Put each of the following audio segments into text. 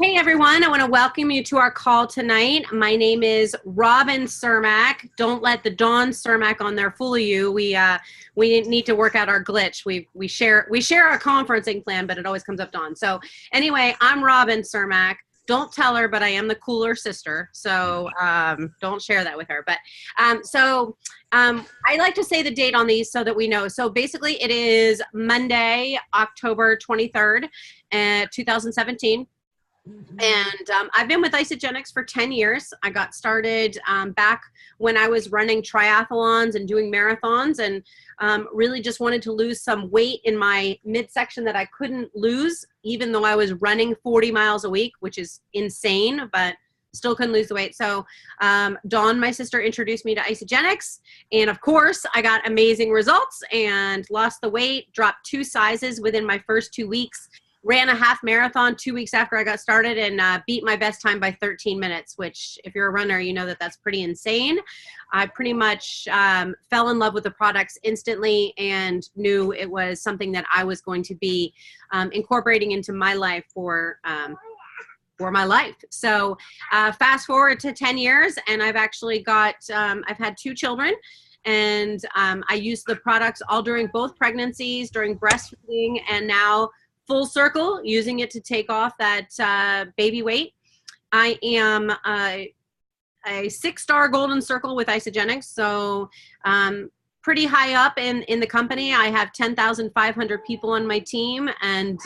Hey everyone, I want to welcome you to our call tonight. My name is Robin Cermak. Don't let the Dawn Cermak on there fool you. We need to work out our glitch. We share a conferencing plan, but it always comes up Dawn. So anyway, I'm Robin Cermak. Don't tell her, but I am the cooler sister. So don't share that with her. But I like to say the date on these so that we know. So basically, it is Monday, October 23rd, 2017. And I've been with Isagenix for 10 years. I got started back when I was running triathlons and doing marathons, and really just wanted to lose some weight in my midsection that I couldn't lose, even though I was running 40 miles a week, which is insane, but still couldn't lose the weight. So Dawn, my sister, introduced me to Isagenix, and of course I got amazing results and lost the weight, dropped 2 sizes within my first 2 weeks. Ran a half marathon 2 weeks after I got started and beat my best time by 13 minutes, which if you're a runner, you know that that's pretty insane. I pretty much fell in love with the products instantly and knew it was something that I was going to be incorporating into my life for my life. So fast forward to 10 years and I've actually got, I've had 2 children. And I used the products all during both pregnancies, during breastfeeding, and now full circle, using it to take off that baby weight. I am a 6-star golden circle with Isagenix, so pretty high up in the company. I have 10,500 people on my team, and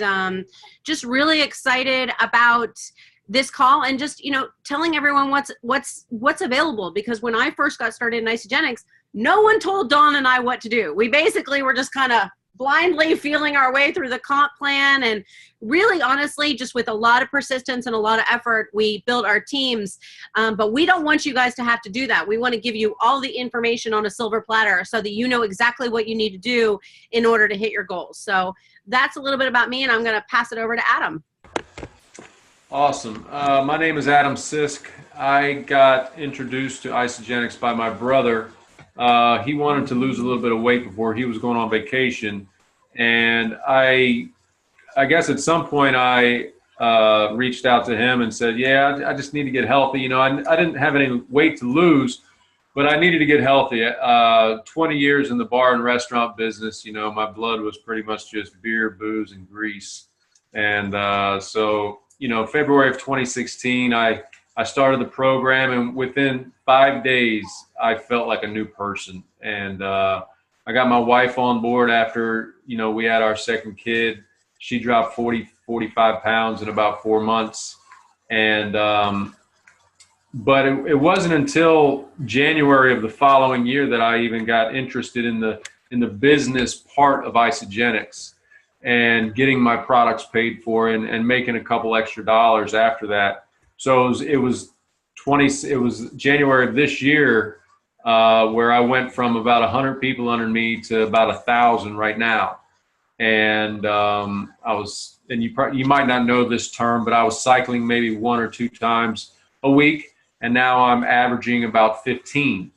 just really excited about this call and just, you know, telling everyone what's available, because when I first got started in Isagenix, no one told Dawn and I what to do. We basically were just kind of blindly feeling our way through the comp plan, and really honestly just with a lot of persistence and a lot of effort we built our teams, but we don't want you guys to have to do that. We want to give you all the information on a silver platter so that you know exactly what you need to do in order to hit your goals. So that's a little bit about me, and I'm going to pass it over to Adam. Awesome. My name is Adam Sisk. I got introduced to Isagenix by my brother. He wanted to lose a little bit of weight before he was going on vacation, and I guess at some point I reached out to him and said, "Yeah, I just need to get healthy. You know, I didn't have any weight to lose, but I needed to get healthy. 20 years in the bar and restaurant business, you know, my blood was pretty much just beer, booze, and grease, and so you know, February of 2016, I started the program, and within 5 days, I felt like a new person. And I got my wife on board after, you know, we had our second kid. She dropped 45 pounds in about 4 months. And but it wasn't until January of the following year that I even got interested in the business part of Isagenix and getting my products paid for and making a couple extra dollars after that. So it was January of this year where I went from about 100 people under me to about 1,000 right now. And you might not know this term, but I was cycling maybe 1 or 2 times a week, and now I'm averaging about 15.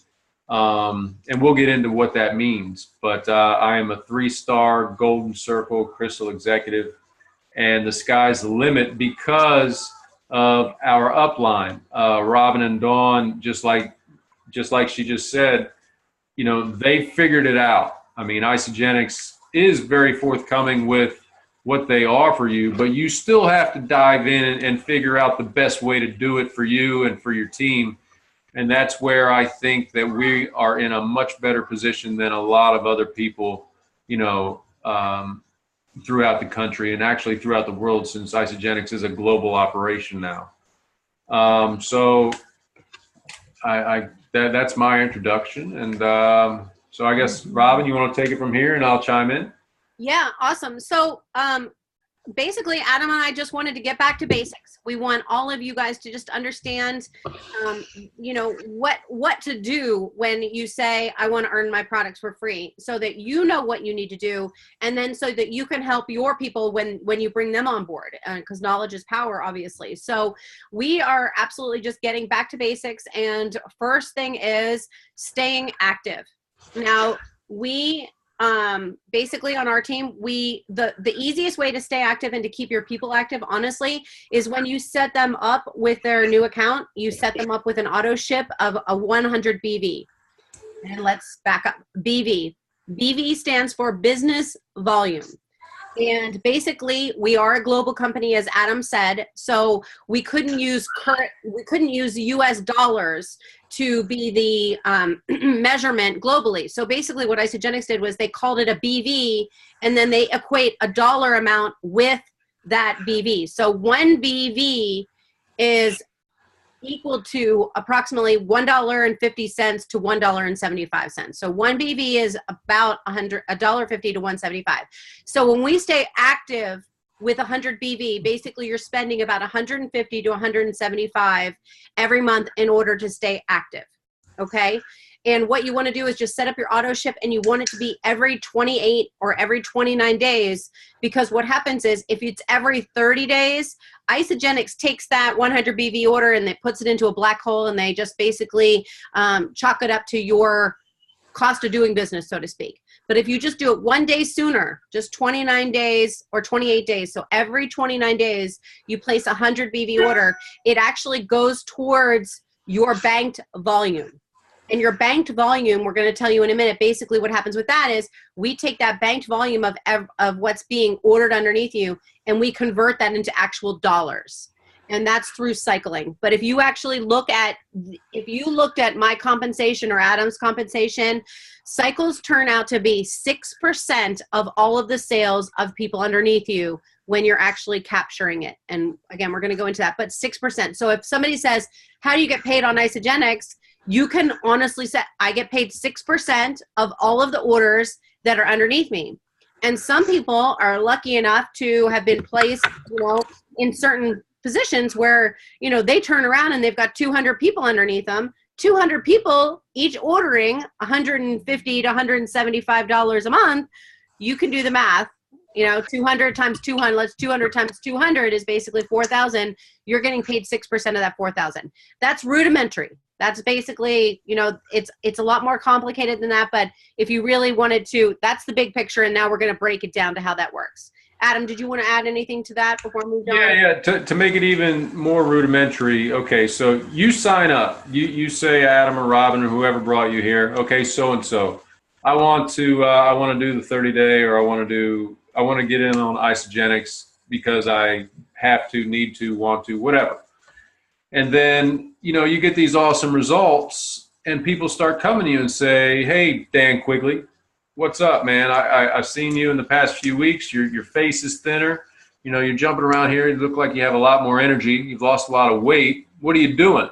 And we'll get into what that means. But I am a 3-star Golden Circle Crystal Executive, and the sky's the limit because of our upline. Robin and Dawn, just like she just said, you know, they figured it out. I mean, Isagenix is very forthcoming with what they offer you, but you still have to dive in and figure out the best way to do it for you and for your team. And that's where I think that we are in a much better position than a lot of other people, you know, throughout the country and actually throughout the world, since Isagenix is a global operation now. So that's my introduction. And so I guess, Robin, you want to take it from here and I'll chime in? Yeah, awesome. So basically, Adam and I just wanted to get back to basics. We want all of you guys to just understand, you know, what to do when you say, I want to earn my products for free, so that you know what you need to do, and then so that you can help your people when you bring them on board, because knowledge is power, obviously. So we are absolutely just getting back to basics, and first thing is staying active. Now, we basically on our team, the easiest way to stay active and to keep your people active, honestly, is when you set them up with their new account, you set them up with an auto ship of a 100 BV. And let's back up. BV. BV stands for business volume. And basically, we are a global company, as Adam said, so we couldn't use US dollars to be the measurement globally. So basically what Isagenix did was they called it a BV, and then they equate a dollar amount with that BV. So one BV is equal to approximately $1.50 to $1.75. So one BV is about $1.50 to $1.75. So when we stay active with 100 BV, basically you're spending about 150 to 175 every month in order to stay active. Okay. And what you want to do is just set up your auto ship, and you want it to be every 28 or every 29 days, because what happens is if it's every 30 days, Isagenix takes that 100 BV order and it puts it into a black hole, and they just basically chalk it up to your cost of doing business, so to speak. But if you just do it one day sooner, just 29 days or 28 days, so every 29 days you place a 100 BV order, it actually goes towards your banked volume. And your banked volume, we're going to tell you in a minute, basically what happens with that is we take that banked volume of what's being ordered underneath you, and we convert that into actual dollars. And that's through cycling. But if you actually looked at my compensation or Adam's compensation, cycles turn out to be 6% of all of the sales of people underneath you when you're actually capturing it. And again, we're going to go into that, but 6%. So if somebody says, how do you get paid on Isagenix? You can honestly say, I get paid 6% of all of the orders that are underneath me. And some people are lucky enough to have been placed, in certain positions where, they turn around and they've got 200 people underneath them, 200 people each ordering $150 to $175 a month. You can do the math. 200 times 200, 200 times 200 is basically 4,000. You're getting paid 6% of that 4,000. That's rudimentary. That's basically, it's a lot more complicated than that. But if you really wanted to, that's the big picture. And now we're going to break it down to how that works. Adam, did you want to add anything to that before we move on? Yeah. To make it even more rudimentary. Okay. So you sign up, you say Adam or Robin or whoever brought you here. Okay. So-and-so, I want to do the 30-day, or I want to get in on Isagenix because I have to, need to, want to, whatever. And then, you get these awesome results, and people start coming to you and say, hey, Dan Quigley, what's up, man? I've seen you in the past few weeks. Your face is thinner. You're jumping around here. You look like you have a lot more energy. You've lost a lot of weight. What are you doing?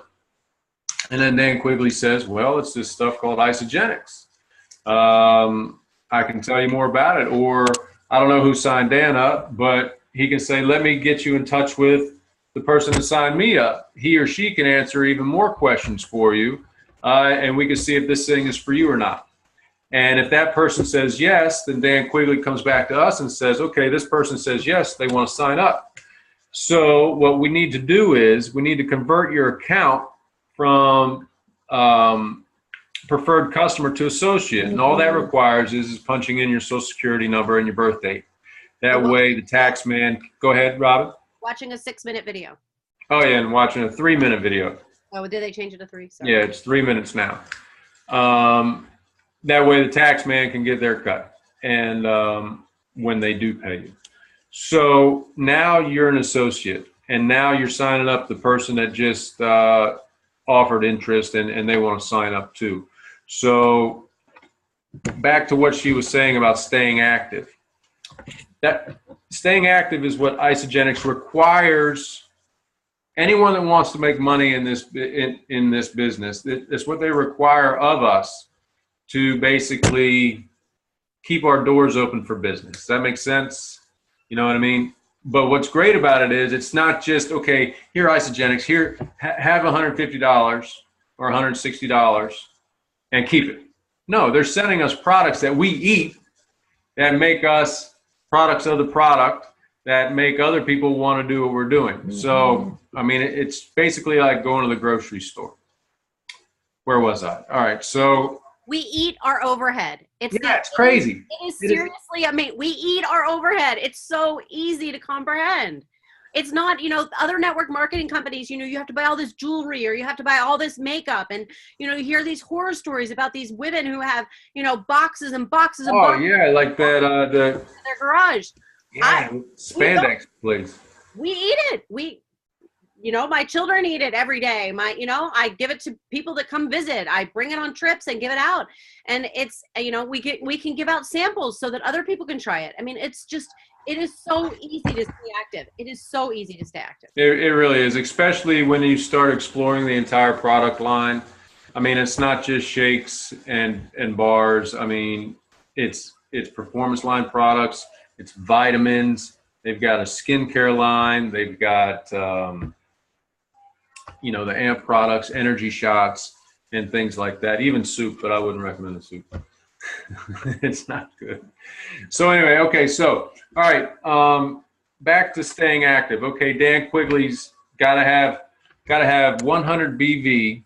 And then Dan Quigley says, well, it's this stuff called Isagenix. I can tell you more about it. Or I don't know who signed Dan up, but he can say, let me get you in touch with the person that signed me up. He or she can answer even more questions for you, and we can see if this thing is for you or not. And if that person says yes, then Dan Quigley comes back to us and says, okay, this person says yes, they want to sign up. So what we need to do is we need to convert your account from preferred customer to associate. And all that requires is punching in your social security number and your birth date. That way the tax man, go ahead, Robin. Watching a 6-minute video. Oh yeah, and watching a 3-minute video. Oh, did they change it to 3? Sorry. Yeah, it's 3 minutes now. That way the tax man can get their cut, and when they do pay you. So now you're an associate, and now you're signing up the person that just offered interest, and they want to sign up too. So back to what she was saying about staying active. That staying active is what Isagenix requires anyone that wants to make money in this business. It's what they require of us to basically keep our doors open for business. Does that make sense? You know what I mean? But what's great about it is it's not just, okay, here, Isagenix, here, have $150 or $160 and keep it. No, they're sending us products that we eat that make us products of the product that make other people want to do what we're doing. Mm-hmm. So, I mean, it's basically like going to the grocery store. Where was I? All right. So We eat our overhead. It's crazy. It is seriously, I mean, we eat our overhead. It's so easy to comprehend. It's not, other network marketing companies, you have to buy all this jewelry or you have to buy all this makeup. And, you hear these horror stories about these women who have, boxes and boxes and boxes. Oh, yeah, like that, in their garage. Yeah, spandex, please. We eat it. My children eat it every day. I give it to people that come visit. I bring it on trips and give it out. And it's, we can give out samples so that other people can try it. I mean, it is so easy to stay active. It is so easy to stay active. It really is, especially when you start exploring the entire product line. I mean, it's not just shakes and bars. I mean, it's performance line products. It's vitamins. They've got a skincare line. They've got, the AMP products, energy shots, and things like that. Even soup, but I wouldn't recommend the soup. It's not good. So anyway, okay, so, all right, back to staying active. Okay, Dan Quigley's got to have 100 BV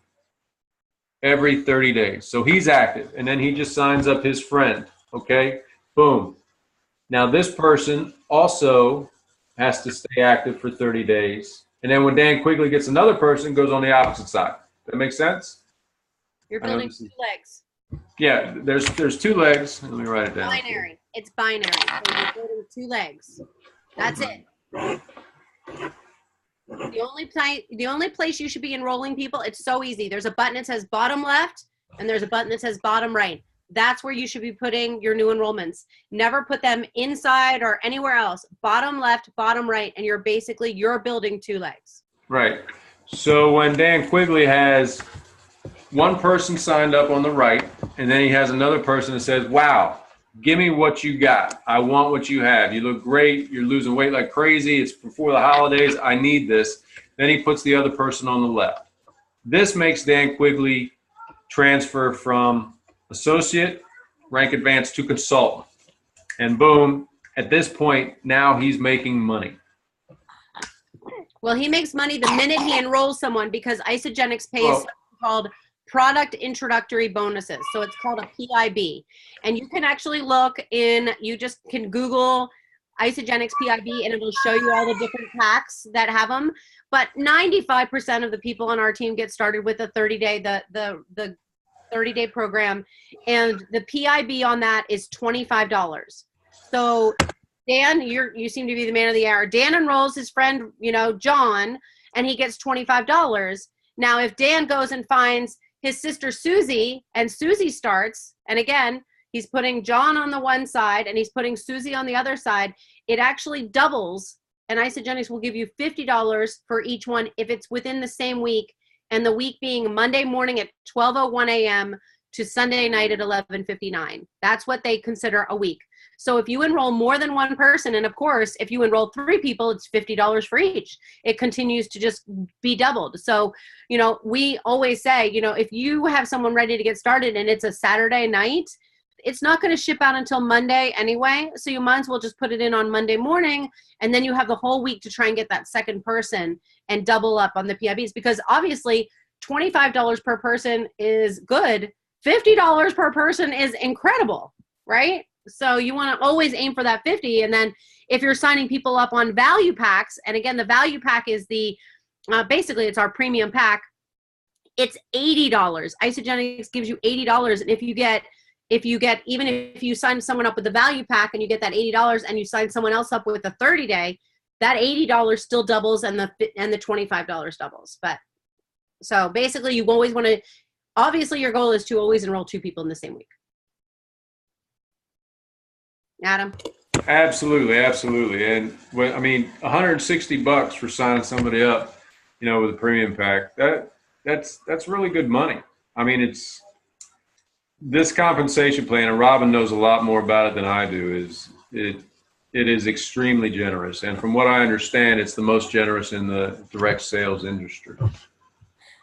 every 30 days. So he's active, and then he just signs up his friend, okay? Boom. Now this person also has to stay active for 30 days. And then when Dan Quigley gets another person, goes on the opposite side. That make sense? You're building 2 legs. Yeah, there's 2 legs. Let me write it down. Binary. It's binary. So you're building 2 legs. That's it. The only place you should be enrolling people, it's so easy. There's a button that says bottom left, and there's a button that says bottom right. That's where you should be putting your new enrollments. Never put them inside or anywhere else. Bottom left, bottom right, and you're building 2 legs. Right. So when Dan Quigley has one person signed up on the right, and then he has another person that says, wow, give me what you got. I want what you have. You look great. You're losing weight like crazy. It's before the holidays. I need this. Then he puts the other person on the left. This makes Dan Quigley transfer from associate, rank advanced, to consultant. And boom, at this point, now he's making money. Well, he makes money the minute he enrolls someone because Isagenix pays something called product introductory bonuses. So it's called a PIB. And you can actually you just can Google Isagenix PIB and it'll show you all the different packs that have them. But 95% of the people on our team get started with a 30-day, the 30-day program, and the PIB on that is $25. So Dan, you seem to be the man of the hour. Dan enrolls his friend, John, and he gets $25. Now, if Dan goes and finds his sister Susie, and Susie starts, and again, he's putting John on the one side and he's putting Susie on the other side, it actually doubles, and Isagenix will give you $50 for each one if it's within the same week, and the week being Monday morning at 12:01 a.m. to Sunday night at 11:59. That's what they consider a week. So if you enroll more than one person, and of course, if you enroll 3 people, it's $50 for each. It continues to just be doubled. So, we always say, if you have someone ready to get started and it's a Saturday night, it's not going to ship out until Monday anyway. So you might as well just put it in on Monday morning, and then you have the whole week to try and get that second person and double up on the PIBs, because obviously $25 per person is good. $50 per person is incredible, right? So you want to always aim for that 50. And then if you're signing people up on value packs, and again, the value pack is basically it's our premium pack. It's $80. Isagenix gives you $80. And if even if you sign someone up with the value pack and you get that $80 and you sign someone else up with a 30-day, that $80 still doubles and the $25 doubles. But so basically you always want to, obviously your goal is to always enroll 2 people in the same week. Adam? Absolutely. And $160 for signing somebody up, with a premium pack, that's really good money. I mean, it's this compensation plan, and Robin knows a lot more about it than I do, it is extremely generous. And from what I understand, it's the most generous in the direct sales industry.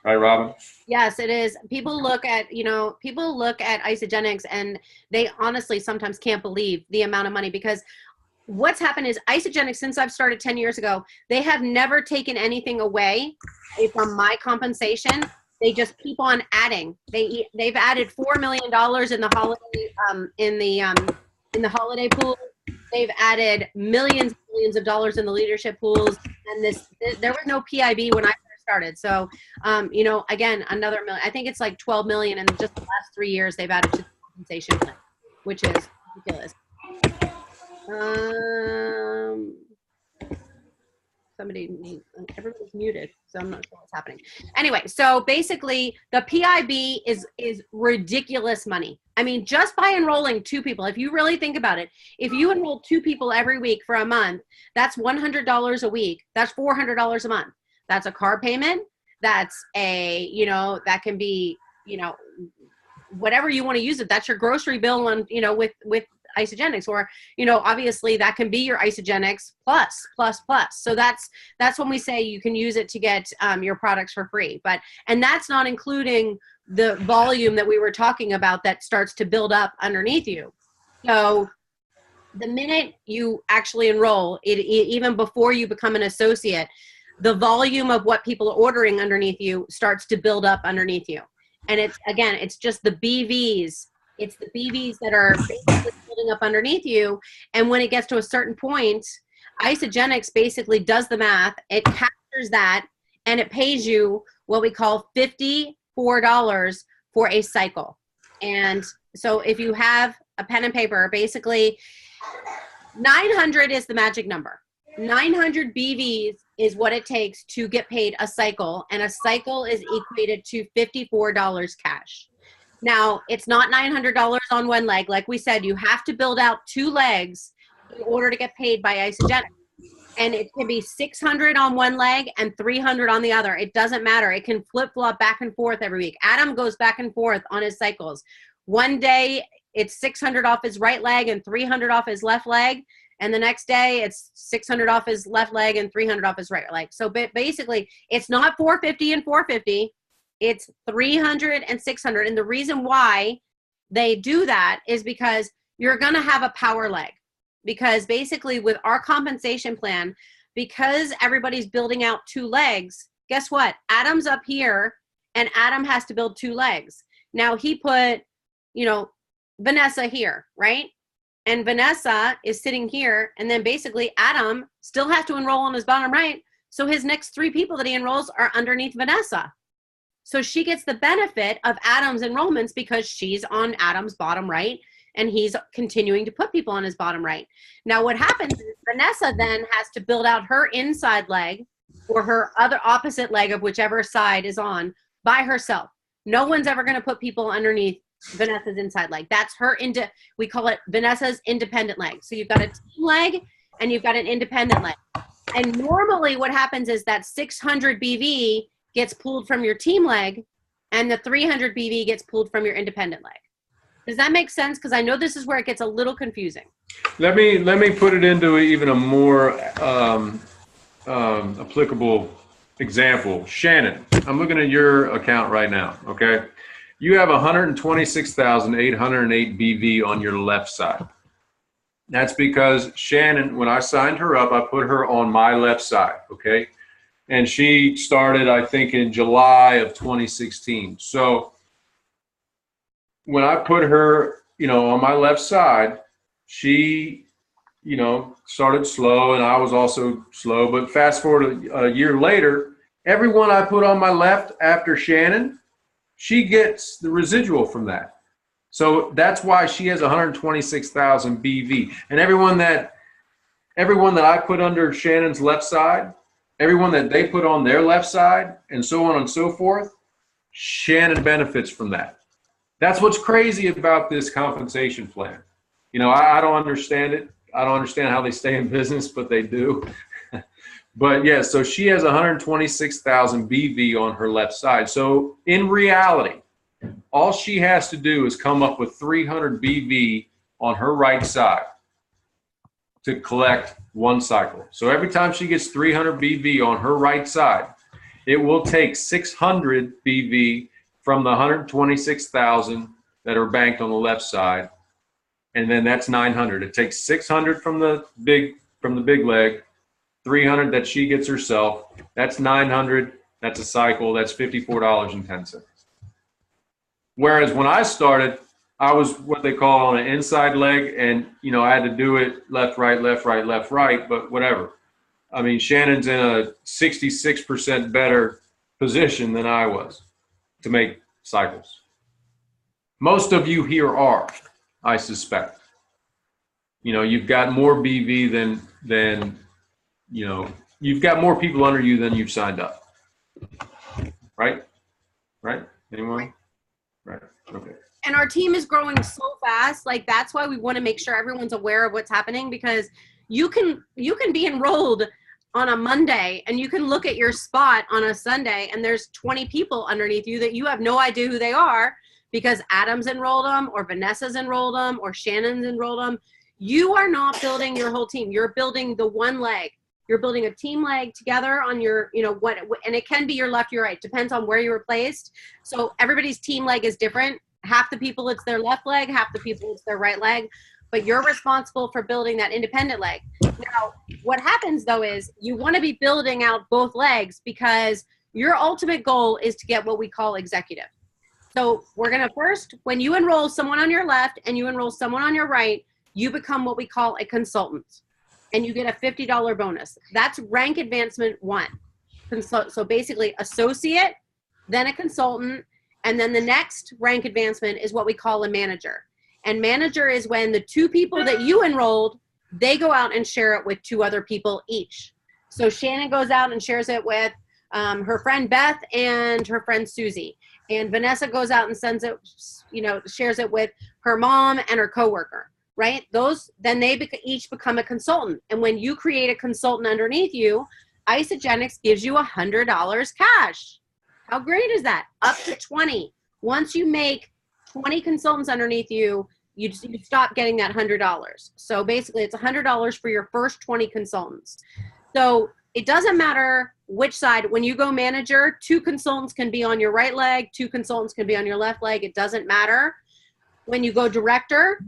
Right, Robin? Yes, it is. People look at Isagenix and they honestly sometimes can't believe the amount of money, because what's happened is Isagenix, since I've started 10 years ago, they have never taken anything away from my compensation. they just keep on adding. They've added $4 million in the holiday in the holiday pool. They've added millions of dollars in the leadership pools, and there was no PIB when I first started. So, you know, again, another million. I think it's like 12 million in just the last 3 years they've added to the compensation plan, which is ridiculous. Everybody's muted, so I'm not sure what's happening. Anyway, so basically the PIB is ridiculous money. I mean, just by enrolling 2 people, if you really think about it, if you enroll 2 people every week for a month, that's $100 a week. That's $400 a month. That's a car payment. That's you know, that can be, you know, whatever you want to use it. That's your grocery bill on, you know, with Isagenix, or, you know, obviously that can be your Isagenix plus. So that's when we say you can use it to get your products for free. And that's not including the volume that we were talking about that starts to build up underneath you. So the minute you actually enroll, even before you become an associate, the volume of what people are ordering underneath you starts to build up underneath you. And it's just the BVs. It's the BVs that are basically building up underneath you. And when it gets to a certain point, Isagenix basically does the math. It captures that, and it pays you what we call $54 for a cycle. And so if you have a pen and paper, basically 900 is the magic number. 900 BVs is what it takes to get paid a cycle, and a cycle is equated to $54 cash. Now, it's not $900 on one leg. Like we said, you have to build out 2 legs in order to get paid by Isagenix. And it can be 600 on one leg and 300 on the other. It doesn't matter. It can flip-flop back and forth every week. Adam goes back and forth on his cycles. One day, it's 600 off his right leg and 300 off his left leg. And the next day, it's 600 off his left leg and 300 off his right leg. So basically, it's not 450 and 450. It's 300 and 600. And the reason why they do that is because you're going to have a power leg. Because basically with our compensation plan, because everybody's building out 2 legs, guess what? Adam's up here and Adam has to build 2 legs. Now he put, you know, Vanessa here, right? And Vanessa is sitting here. And then basically Adam still has to enroll on his bottom right. So his next 3 people that he enrolls are underneath Vanessa. So she gets the benefit of Adam's enrollments because she's on Adam's bottom right, and he's continuing to put people on his bottom right. Now what happens is Vanessa then has to build out her inside leg or her other opposite leg of whichever side is on by herself. No one's ever going to put people underneath Vanessa's inside leg. That's her we call it Vanessa's independent leg. So you've got a team leg and you've got an independent leg. And normally what happens is that 600 BV gets pulled from your team leg and the 300 BV gets pulled from your independent leg. Does that make sense? Because I know this is where it gets a little confusing. Let me put it into even a more applicable example. Shannon, I'm looking at your account right now, okay? You have 126,808 BV on your left side. That's because Shannon, when I signed her up, I put her on my left side, okay? And she started, I think, in July of 2016. So when I put her, you know, on my left side, she, you know, started slow and I was also slow. But fast forward a year later, everyone I put on my left after Shannon, she gets the residual from that. So that's why she has 126,000 BV. And everyone that I put under Shannon's left side, everyone that they put on their left side, and so on and so forth, Shannon benefits from that. That's what's crazy about this compensation plan. You know, I don't understand it. I don't understand how they stay in business, but they do. But yeah, so she has 126,000 BV on her left side. So in reality, all she has to do is come up with 300 BV on her right side to collect one cycle. So every time she gets 300 BV on her right side, it will take 600 BV from the 126,000 that are banked on the left side, and then that's 900. It takes 600 from the big leg, 300 that she gets herself. That's 900. That's a cycle. That's $54.10. Whereas when I started, I was what they call on an inside leg, and I had to do it left, right, left, right, left, right, but whatever. I mean, Shannon's in a 66% better position than I was to make cycles. Most of you here are, I suspect. You've got more BV than you've got more people under you than you've signed up. Right? Anyone? Right. Okay. And our team is growing so fast. Like, that's why we want to make sure everyone's aware of what's happening, because you can be enrolled on a Monday and you can look at your spot on a Sunday and there's 20 people underneath you that you have no idea who they are, because Adam's enrolled them or Vanessa's enrolled them or Shannon's enrolled them. You are not building your whole team. You're building the one leg. You're building a team leg together on your, and it can be your left, your right. Depends on where you were placed. So everybody's team leg is different. Half the people, it's their left leg. Half the people, it's their right leg. But you're responsible for building that independent leg. Now, what happens, though, is you want to be building out both legs, because your ultimate goal is to get what we call executive. So we're going to first, when you enroll someone on your left and you enroll someone on your right, you become what we call a consultant. And you get a $50 bonus. That's rank advancement 1. So basically associate, then a consultant, and then the next rank advancement is what we call a manager. And manager is when the 2 people that you enrolled, they go out and share it with 2 other people each. So Shannon goes out and shares it with her friend Beth and her friend Susie. And Vanessa goes out and sends it, shares it with her mom and her coworker. Right? Then they each become a consultant. And when you create a consultant underneath you, Isagenix gives you $100 cash. How great is that? Up to 20. Once you make 20 consultants underneath you, you stop getting that $100. So basically it's $100 for your first 20 consultants. So it doesn't matter which side. When you go manager, 2 consultants can be on your right leg, 2 consultants can be on your left leg. It doesn't matter. When you go director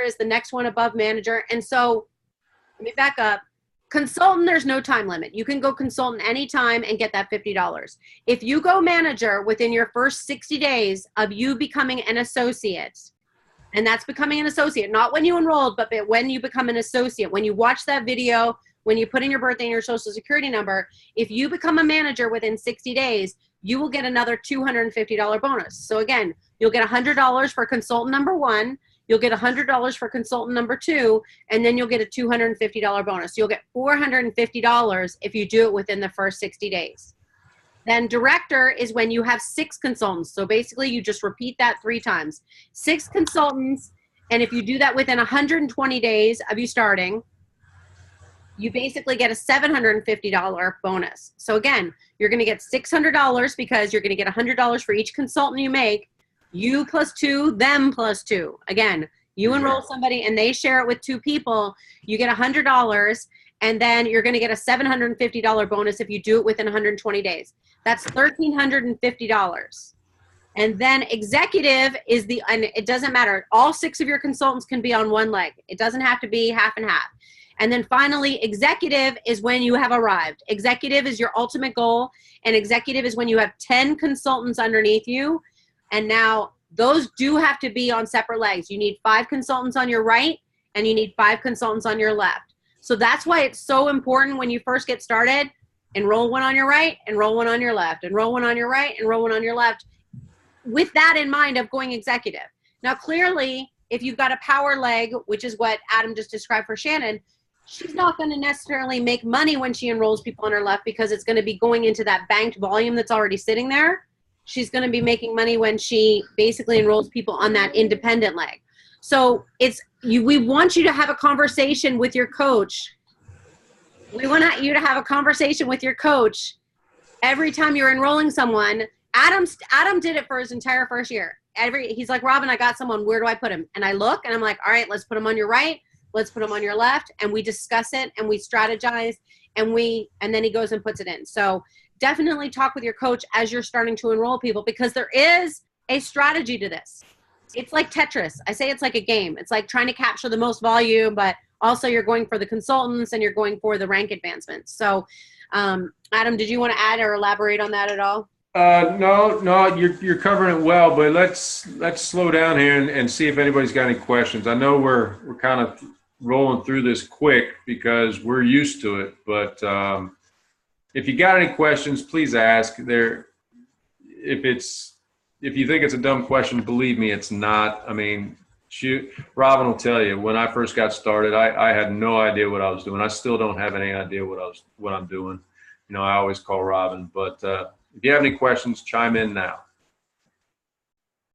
is the next one above manager. And so let me back up. Consultant, there's no time limit. You can go consultant anytime and get that $50. If you go manager within your first 60 days of you becoming an associate, and that's becoming an associate, not when you enrolled, but when you become an associate, when you watch that video, when you put in your birthday and your social security number, if you become a manager within 60 days, you will get another $250 bonus. So again, you'll get $100 for consultant number 1, you'll get $100 for consultant number 2, and then you'll get a $250 bonus. You'll get $450 if you do it within the first 60 days. Then director is when you have 6 consultants. So basically you just repeat that 3 times. 6 consultants, and if you do that within 120 days of you starting, you basically get a $750 bonus. So again, you're going to get $600 because you're going to get $100 for each consultant you make. You plus 2, them plus 2. Again, you enroll somebody and they share it with 2 people. You get $100, and then you're going to get a $750 bonus if you do it within 120 days. That's $1,350. And then executive is and it doesn't matter. All 6 of your consultants can be on one leg. It doesn't have to be half and half. And then finally, executive is when you have arrived. Executive is your ultimate goal, and executive is when you have 10 consultants underneath you. And now those do have to be on separate legs. You need 5 consultants on your right, and you need 5 consultants on your left. So that's why it's so important when you first get started, enroll 1 on your right, enroll 1 on your left, enroll 1 on your right, enroll 1 on your left, with that in mind of going executive. Now, clearly, if you've got a power leg, which is what Adam just described for Shannon, she's not going to necessarily make money when she enrolls people on her left, because it's going to be going into that banked volume that's already sitting there. She's going to be making money when she basically enrolls people on that independent leg. So we want you to have a conversation with your coach. We want you to have a conversation with your coach every time you're enrolling someone. Adam did it for his entire first year. He's like, Robin, I got someone. Where do I put him? And I look and I'm like, all right, let's put him on your right. Let's put them on your left, and we discuss it and we strategize, and then he goes and puts it in. So definitely talk with your coach as you're starting to enroll people, because there is a strategy to this. It's like Tetris. I say it's like a game. It's like trying to capture the most volume, but also you're going for the consultants and you're going for the rank advancements. So Adam, did you want to add or elaborate on that at all? No, you're covering it well, but let's slow down here and see if anybody's got any questions. I know we're kind of rolling through this quick because we're used to it, but if you got any questions, please ask. If you think it's a dumb question, believe me, it's not. I mean, shoot, Robin will tell you. When I first got started, I had no idea what I was doing. I still don't have any idea what I'm doing. You know, I always call Robin, but if you have any questions, chime in now.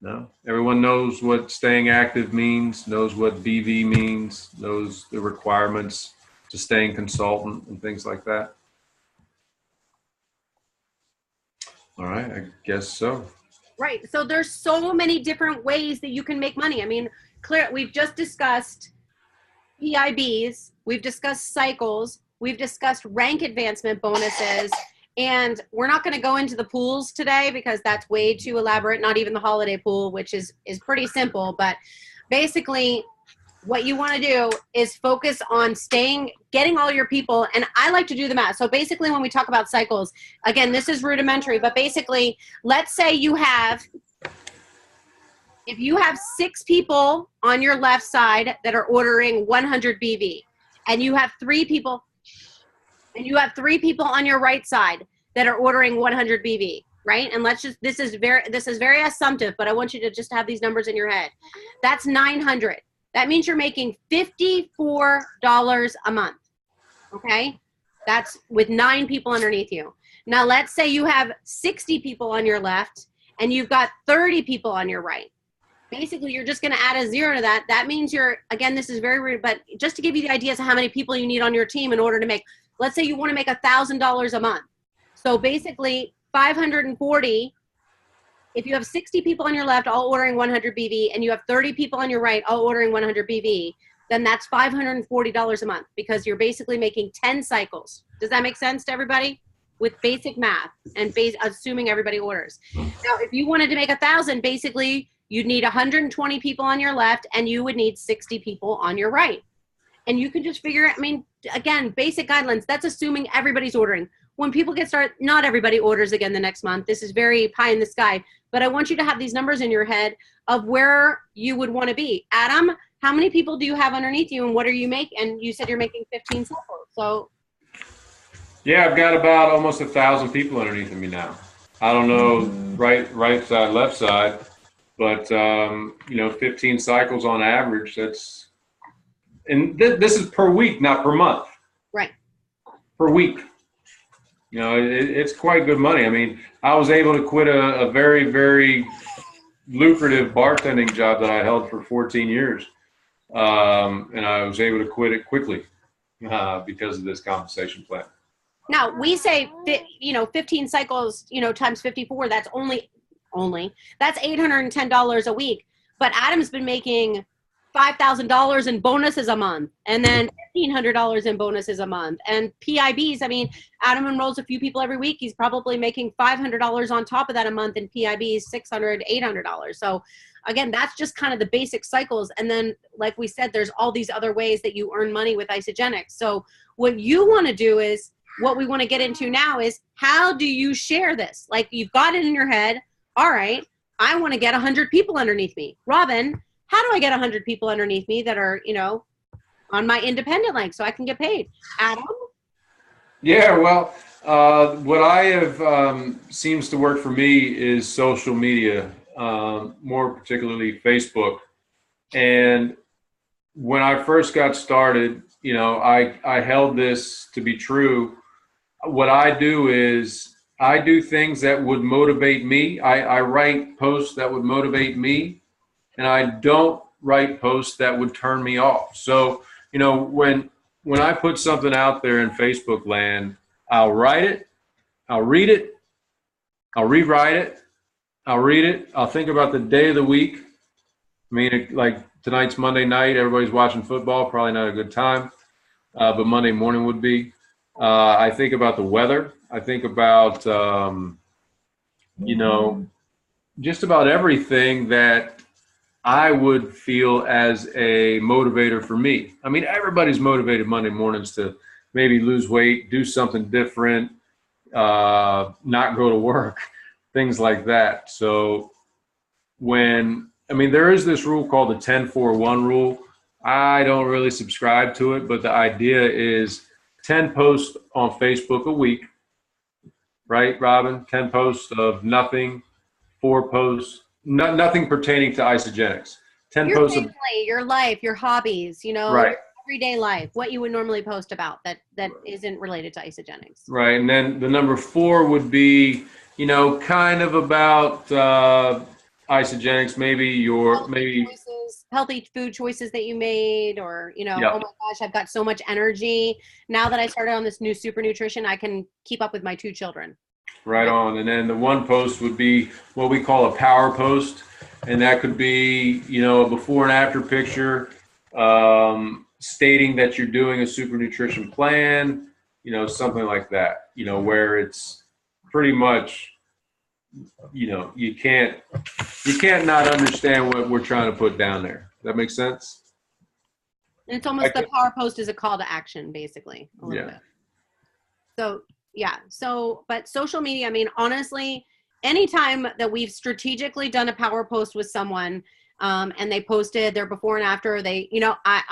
No, everyone knows what staying active means, knows what BV means, knows the requirements to staying consultant and things like that. All right, I guess so. Right. So there's so many different ways that you can make money. I mean, we've just discussed PIBs, we've discussed cycles, we've discussed rank advancement bonuses, and we're not going to go into the pools today because that's way too elaborate, not even the holiday pool, which is pretty simple. But basically, what you want to do is focus on getting all your people, and I like to do the math. So basically, when we talk about cycles, again, this is rudimentary, but basically, let's say if you have 6 people on your left side that are ordering 100 BV, and you have 3 people on your right side that are ordering 100 BV, right? And this is very assumptive, but I want you to just have these numbers in your head. That's 900. That means you're making $54 a month, okay? That's with 9 people underneath you. Now, let's say you have 60 people on your left and you've got 30 people on your right. Basically, you're just going to add a 0 to that. That means again, this is very rude, but just to give you the idea as to how many people you need on your team in order to make, let's say you want to make $1,000 a month. So basically, 540. If you have 60 people on your left all ordering 100 BV and you have 30 people on your right all ordering 100 BV, then that's $540 a month because you're basically making 10 cycles. Does that make sense to everybody? With basic math and assuming everybody orders. Now, if you wanted to make 1,000, basically you'd need 120 people on your left and you would need 60 people on your right. And you can just figure it. I mean, again, basic guidelines, that's assuming everybody's ordering. When people get started, not everybody orders again the next month. This is very pie in the sky. But I want you to have these numbers in your head of where you would want to be. Adam, how many people do you have underneath you and what are you making? And you said you're making 15 cycles. So yeah, I've got about almost 1,000 people underneath of me now. I don't know right side, left side, but 15 cycles on average. And this is per week, not per month. Right. Per week. You know, it's quite good money. I mean, I was able to quit a very, very lucrative bartending job that I held for 14 years. And I was able to quit it quickly because of this compensation plan. Now, we say, 15 cycles, times 54, that's only that's $810 a week. But Adam's been making $5,000 in bonuses a month and then $1,500 in bonuses a month. And PIBs, I mean, Adam enrolls a few people every week. He's probably making $500 on top of that a month in PIBs, $600, $800. So again, that's just kind of the basic cycles. And then, like we said, there's all these other ways that you earn money with Isagenix. So what you want to do is, what we want to get into now is, how do you share this? Like, you've got it in your head. All right, I want to get 100 people underneath me. Robin, how do I get 100 people underneath me that are, on my independent link so I can get paid? Adam? Yeah, well, what I have seems to work for me is social media, more particularly Facebook. And when I first got started, I held this to be true. What I do is I do things that would motivate me. I write posts that would motivate me. And I don't write posts that would turn me off. So, when I put something out there in Facebook land, I'll write it, I'll read it, I'll rewrite it, I'll read it, I'll think about the day of the week. I mean, like tonight's Monday night, everybody's watching football, probably not a good time, but Monday morning would be. I think about the weather. I think about, just about everything that I would feel as a motivator for me. I mean, everybody's motivated Monday mornings to maybe lose weight, do something different, not go to work, things like that. So there is this rule called the 10-4-1 rule. I don't really subscribe to it, but the idea is 10 posts on Facebook a week, right, Robin? 10 posts of nothing, 4 posts, nothing pertaining to Isagenix. 10 Your posts family, your life, your hobbies, you know, right. your everyday life, what you would normally post about that isn't related to Isagenix. Right. And then the number 4 would be, kind of about Isagenix, Healthy food choices that you made, or, Yep. Oh my gosh, I've got so much energy. Now that I started on this new super nutrition, I can keep up with my 2 children. Right on. And then the 1 post would be what we call a power post. And that could be, a before and after picture, stating that you're doing a super nutrition plan, something like that, where it's pretty much, you can't not understand what we're trying to put down there. Does that make sense? And it's almost the power post is a call to action, basically. A little Yeah. bit. So, yeah. So, but social media, honestly, anytime that we've strategically done a power post with someone, and they posted their before and after,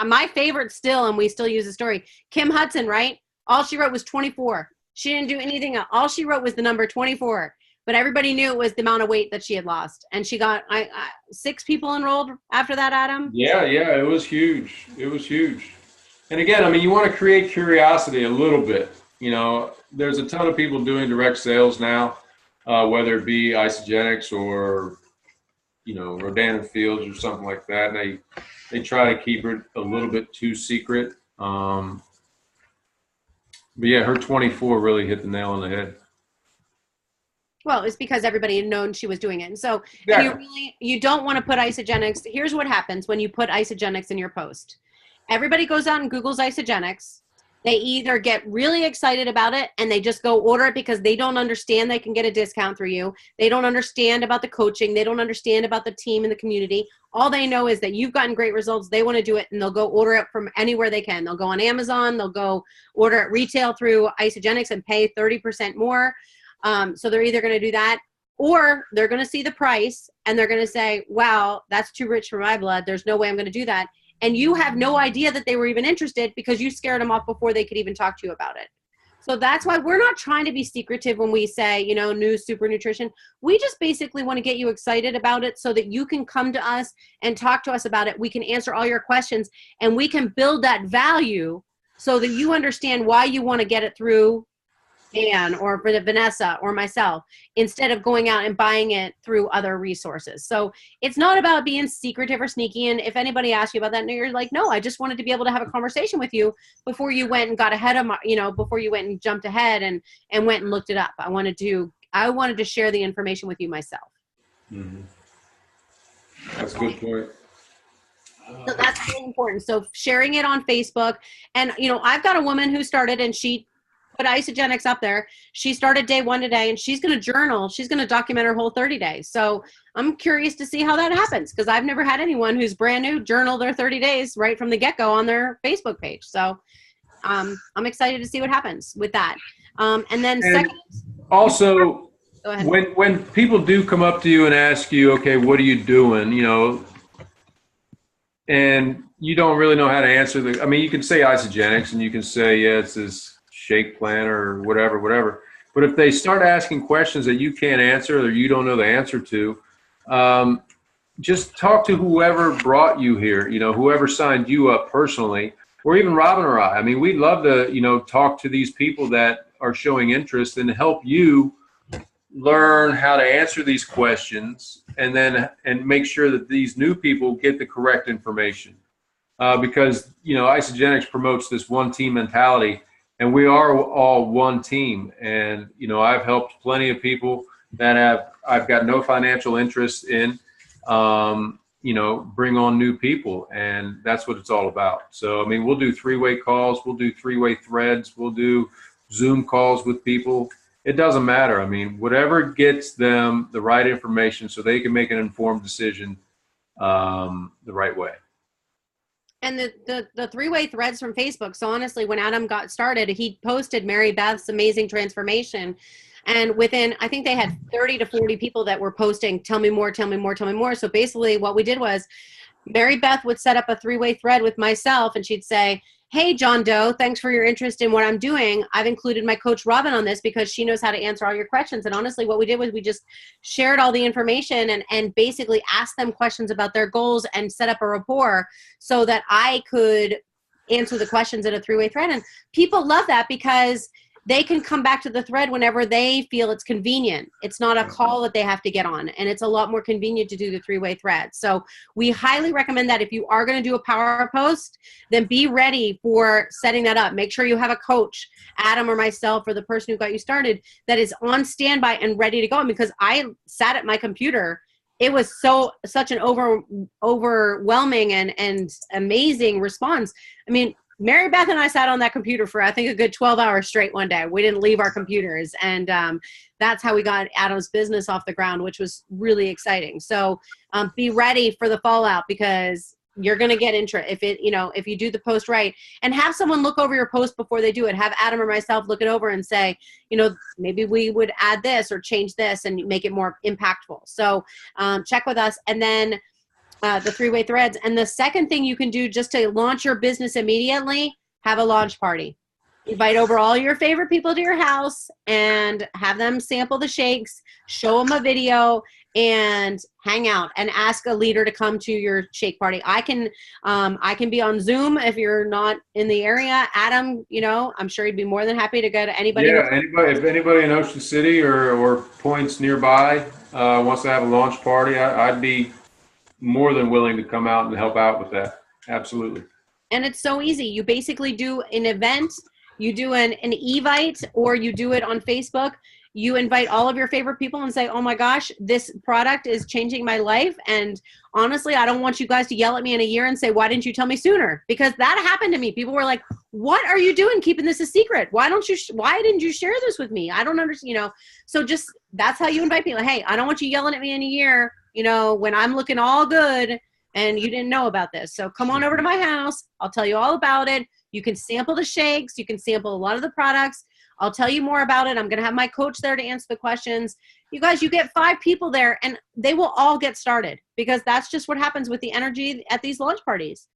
my favorite still, and we still use the story, Kim Hudson, right? All she wrote was 24. She didn't do anything else. All she wrote was the number 24, but everybody knew it was the amount of weight that she had lost. And she got 6 people enrolled after that, Adam. Yeah. It was huge. And again, you want to create curiosity a little bit. There's a ton of people doing direct sales now, whether it be Isagenix or, Rodan and Fields or something like that. And they try to keep it a little bit too secret. But yeah, her 24 really hit the nail on the head. Well, it's because everybody had known she was doing it. And so Exactly. you don't want to put Isagenix. Here's what happens when you put Isagenix in your post. Everybody goes out and Googles Isagenix. They either get really excited about it and they just go order it because they don't understand they can get a discount through you. They don't understand about the coaching. They don't understand about the team and the community. All they know is that you've gotten great results. They want to do it, and they'll go order it from anywhere they can. They'll go on Amazon. They'll go order it retail through Isagenix and pay 30% more. So they're either going to do that, or they're going to see the price and they're going to say, wow, that's too rich for my blood. There's no way I'm going to do that. And you have no idea that they were even interested because you scared them off before they could even talk to you about it. So that's why we're not trying to be secretive when we say, new super nutrition. We just basically want to get you excited about it so that you can come to us and talk to us about it. We can answer all your questions and we can build that value so that you understand why you want to get it through Anne or Vanessa or myself instead of going out and buying it through other resources. So it's not about being secretive or sneaky. And if anybody asks you about that, you're like, no, I just wanted to be able to have a conversation with you before you went and got ahead of my, before you went and jumped ahead and went and looked it up. I wanted to share the information with you myself. Mm-hmm. That's a good point. So that's really important. So sharing it on Facebook, and I've got a woman who started and she put Isagenix up there. She started day 1 today and she's going to journal. She's going to document her whole 30 days. So I'm curious to see how that happens because I've never had anyone who's brand new journal their 30 days right from the get-go on their Facebook page. So I'm excited to see what happens with that. And then second, also, go ahead. When people do come up to you and ask you, okay, what are you doing? And you don't really know how to answer you can say Isagenix and you can say, yeah, it's this shake plan or whatever. But if they start asking questions that you can't answer or you don't know the answer to, just talk to whoever brought you here, whoever signed you up personally, or even Robin or I. We'd love to, talk to these people that are showing interest and help you learn how to answer these questions and make sure that these new people get the correct information. Because, Isagenix promotes this one team mentality. And we are all one team. And, I've helped plenty of people that I've got no financial interest in, bring on new people. And that's what it's all about. So, we'll do 3-way calls. We'll do 3-way threads. We'll do Zoom calls with people. It doesn't matter. Whatever gets them the right information so they can make an informed decision the right way. And the three-way threads from Facebook. So honestly, when Adam got started, he posted Mary Beth's amazing transformation. And within, I think they had 30 to 40 people that were posting, tell me more, tell me more, tell me more. So basically what we did was Mary Beth would set up a three-way thread with myself, and she'd say, hey, John Doe, thanks for your interest in what I'm doing. I've included my coach Robin on this because she knows how to answer all your questions. And honestly, what we did was we just shared all the information and basically asked them questions about their goals and set up a rapport so that I could answer the questions in a three-way thread. And people love that because they can come back to the thread whenever they feel it's convenient. It's not a call that they have to get on, and it's a lot more convenient to do the three-way thread. So we highly recommend that if you are going to do a power post, then be ready for setting that up. Make sure you have a coach, Adam or myself or the person who got you started, that is on standby and ready to go. And because I sat at my computer, it was such an overwhelming and amazing response. I mean, Mary Beth and I sat on that computer for, I think, a good 12 hours straight one day. We didn't leave our computers. And that's how we got Adam's business off the ground, which was really exciting. So be ready for the fallout because you're going to get interest if you do the post right, and have someone look over your post before they do it. Have Adam or myself look it over and say, maybe we would add this or change this and make it more impactful. So check with us. And then the three-way threads. And the second thing you can do just to launch your business immediately, have a launch party. Invite over all your favorite people to your house and have them sample the shakes, show them a video, and hang out and ask a leader to come to your shake party. I can be on Zoom if you're not in the area. Adam, I'm sure he'd be more than happy to go to anybody. Yeah, if anybody in Ocean City or points nearby wants to have a launch party, I'd be more than willing to come out and help out with that. Absolutely. And it's so easy. You basically do an event, you do an Evite, or you do it on Facebook. You invite all of your favorite people and say, oh my gosh, this product is changing my life. And honestly, I don't want you guys to yell at me in a year and say, why didn't you tell me sooner? Because that happened to me. People were like, what are you doing keeping this a secret? Why didn't you share this with me? I don't understand, So just, that's how you invite people. Hey, I don't want you yelling at me in a year, when I'm looking all good and you didn't know about this. So come on over to my house. I'll tell you all about it. You can sample the shakes. You can sample a lot of the products. I'll tell you more about it. I'm going to have my coach there to answer the questions. You guys, you get 5 people there and they will all get started because that's just what happens with the energy at these launch parties.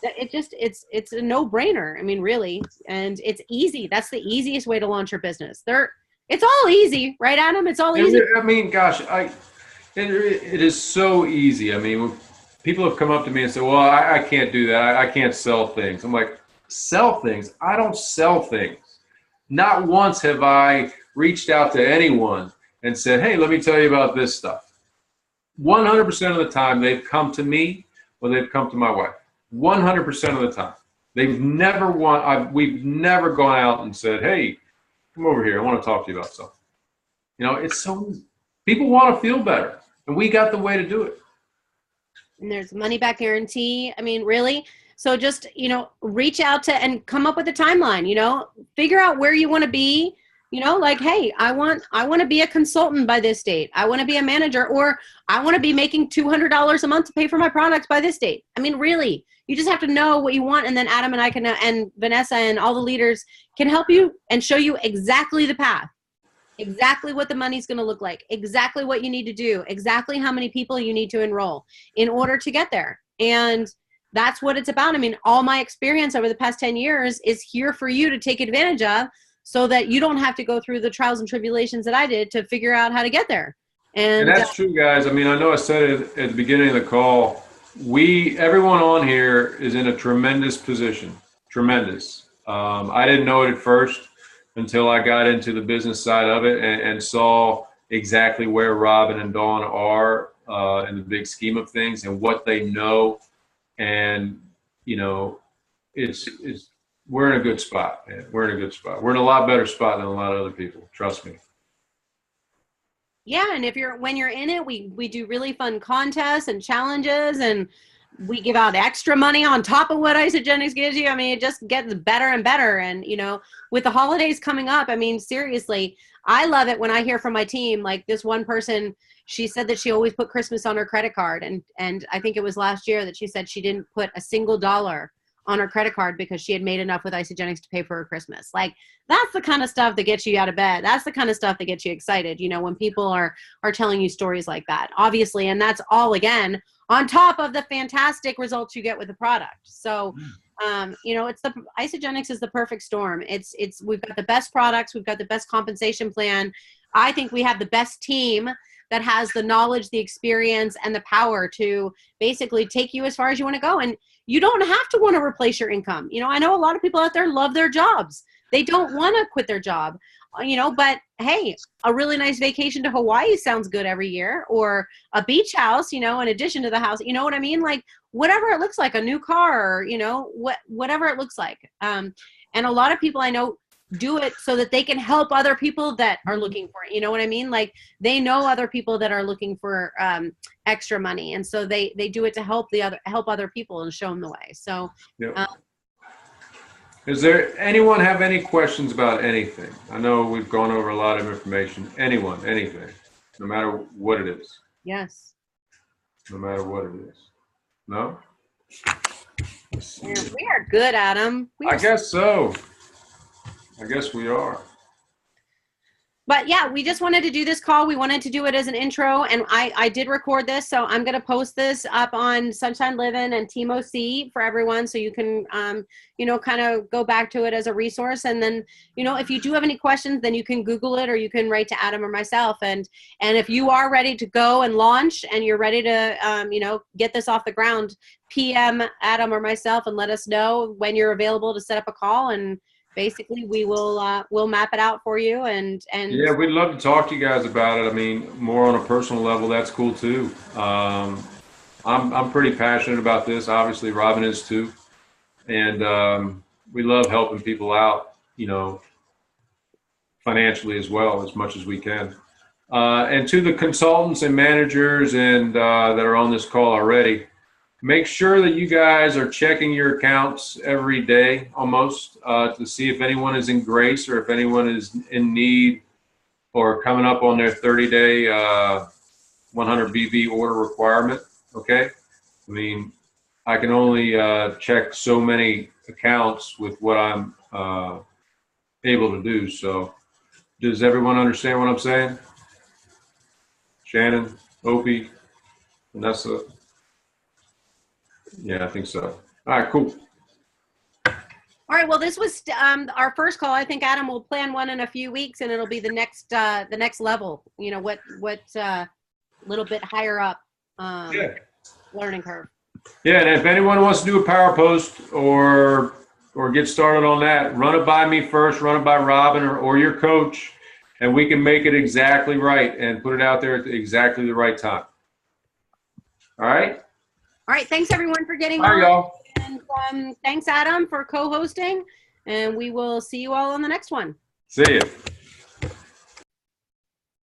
It's a no-brainer. I mean, really. And it's easy. That's the easiest way to launch your business. It's all easy, right, Adam? It's all easy. I mean, gosh, it is so easy. I mean, people have come up to me and said, well, I can't do that. I can't sell things. I'm like, sell things? I don't sell things. Not once have I reached out to anyone and said, hey, let me tell you about this stuff. 100% of the time, they've come to me or they've come to my wife. 100% of the time. We've never gone out and said, hey, come over here. I want to talk to you about something. It's so, people want to feel better, and we got the way to do it. And there's money back guarantee. I mean, really? So just, reach out to and come up with a timeline, figure out where you want to be, like, hey, I want to be a consultant by this date. I want to be a manager, or I want to be making $200 a month to pay for my products by this date. I mean, really, you just have to know what you want. And then Adam and I and Vanessa and all the leaders can help you and show you exactly the path, exactly what the money's going to look like, exactly what you need to do, exactly how many people you need to enroll in order to get there. And that's what it's about. I mean, all my experience over the past 10 years is here for you to take advantage of so that you don't have to go through the trials and tribulations that I did to figure out how to get there. And that's true, guys. I mean, I know I said it at the beginning of the call. Everyone on here is in a tremendous position. Tremendous. I didn't know it at first until I got into the business side of it and saw exactly where Robin and Dawn are in the big scheme of things and what they know. And, we're in a good spot, man. We're in a good spot. We're in a lot better spot than a lot of other people. Trust me. Yeah. And when you're in it, we do really fun contests and challenges. And we give out extra money on top of what Isagenix gives you. I mean, it just gets better and better. And, you know, with the holidays coming up, I mean, seriously, I love it when I hear from my team, like this one person, she said that she always put Christmas on her credit card. And I think it was last year that she said she didn't put a single dollar on her credit card because she had made enough with Isagenix to pay for her Christmas. Like, that's the kind of stuff that gets you out of bed. That's the kind of stuff that gets you excited, you know, when people are telling you stories like that, obviously. And that's all, again, on top of the fantastic results you get with the product. So, you know, Isagenix is the perfect storm. We've got the best products. We've got the best compensation plan. I think we have the best team that has the knowledge, the experience, and the power to basically take you as far as you want to go. And you don't have to want to replace your income. You know, I know a lot of people out there love their jobs. They don't want to quit their job, you know, but hey, a really nice vacation to Hawaii sounds good every year, or a beach house, you know, in addition to the house, you know what I mean? Like, whatever it looks like, a new car, or, you know, whatever it looks like. And a lot of people I know do it so that they can help other people that are looking for it. You know what I mean? Like, they know other people that are looking for extra money. And so they do it to help other people and show them the way. So, Yep. Does there anyone have any questions about anything? I know we've gone over a lot of information. Anyone, anything, no matter what it is. Yes. No matter what it is. No? Yeah, we are good, Adam. I guess so. I guess we are. But yeah, we just wanted to do this call. We wanted to do it as an intro, and I did record this, so I'm going to post this up on Sunshine Living and Team OC for everyone, so you can, you know, kind of go back to it as a resource. And then, you know, if you do have any questions, then you can Google it, or you can write to Adam or myself. And if you are ready to go and launch, and you're ready to, you know, get this off the ground, PM Adam or myself and let us know when you're available to set up a call, and basically we will we'll map it out for you. And yeah, we'd love to talk to you guys about it. I mean, more on a personal level, that's cool too. I'm pretty passionate about this. Obviously, Robin is too, and we love helping people out, you know, financially as well, as much as we can. And to the consultants and managers and that are on this call already, make sure that you guys are checking your accounts every day almost to see if anyone is in grace, or if anyone is in need or coming up on their 30-day 100 BV order requirement. Okay. I mean, I can only check so many accounts with what I'm able to do. So does everyone understand what I'm saying? Shannon, Opie, Vanessa? Yeah, I think so. All right, cool. all right, well, this was our first call. I think Adam will plan one in a few weeks, and it'll be the next level, you know, what little bit higher up learning curve. Yeah, and if anyone wants to do a power post or get started on that, run it by me first, run it by Robin or your coach, and we can make it exactly right and put it out there at exactly the right time. All right? All right, thanks everyone for getting on. Y'all. And thanks, Adam, for co-hosting. And we will see you all on the next one. See you.